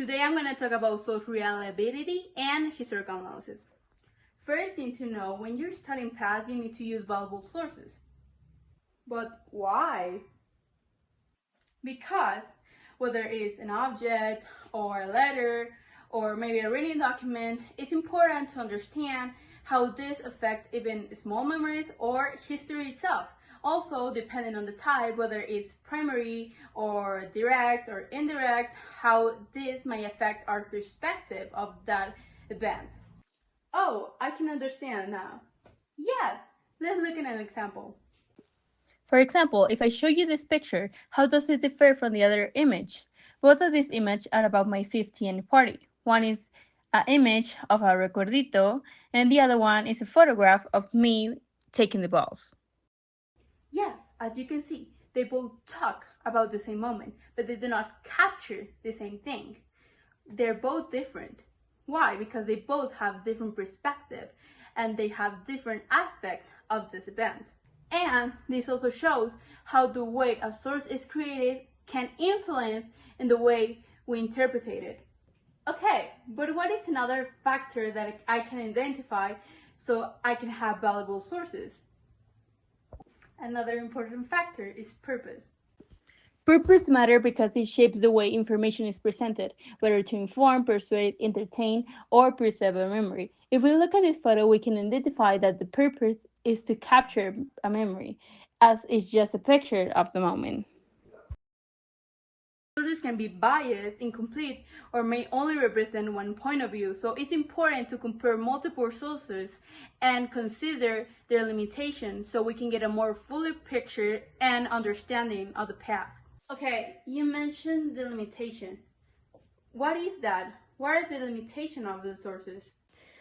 Today I'm going to talk about social reliability and historical analysis. First thing to know, when you're studying past, you need to use valuable sources. But why? Because whether it's an object or a letter or maybe a written document, it's important to understand how this affects even small memories or history itself. Also, depending on the type, whether it's primary or direct or indirect, how this may affect our perspective of that event. Oh, I can understand now. Yes, let's look at an example. For example, if I show you this picture, how does it differ from the other image? Both of these images are about my 15th party. One is an image of a recuerdito, and the other one is a photograph of me taking the balls. Yes, as you can see, they both talk about the same moment, but they do not capture the same thing. They're both different. Why? Because they both have different perspective and they have different aspects of this event. And this also shows how the way a source is created can influence in the way we interpret it. Okay, but what is another factor that I can identify so I can have valuable sources? Another important factor is purpose. Purpose matter because it shapes the way information is presented, whether to inform, persuade, entertain, or preserve a memory. If we look at this photo, we can identify that the purpose is to capture a memory, as it's just a picture of the moment. Sources can be biased, incomplete, or may only represent one point of view, so it's important to compare multiple sources and consider their limitations so we can get a more fuller picture and understanding of the past. Okay, you mentioned the limitation. What is that? What are the limitations of the sources?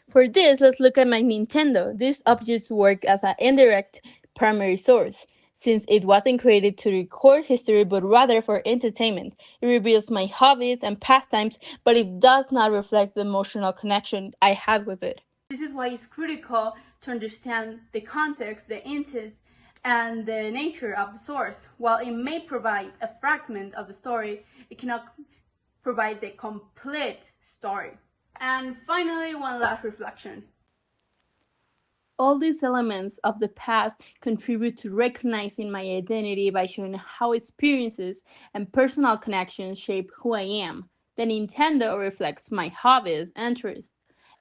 For this, let's look at my Nintendo. These objects work as an indirect primary source, since it wasn't created to record history but rather for entertainment. It reveals my hobbies and pastimes, but it does not reflect the emotional connection I had with it. This is why it's critical to understand the context, the intent, and the nature of the source. While it may provide a fragment of the story, it cannot provide the complete story. And finally, one last reflection. All these elements of the past contribute to recognizing my identity by showing how experiences and personal connections shape who I am. The Nintendo reflects my hobbies, interests,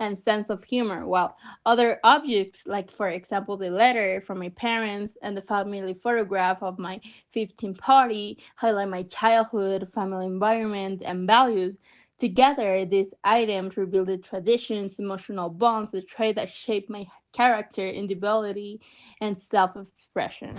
and sense of humor, while other objects, like for example the letter from my parents and the family photograph of my 15th party, highlight my childhood, family environment, and values. Together, these items reveal the traditions, emotional bonds, the traits that shape my character, individuality, and self expression.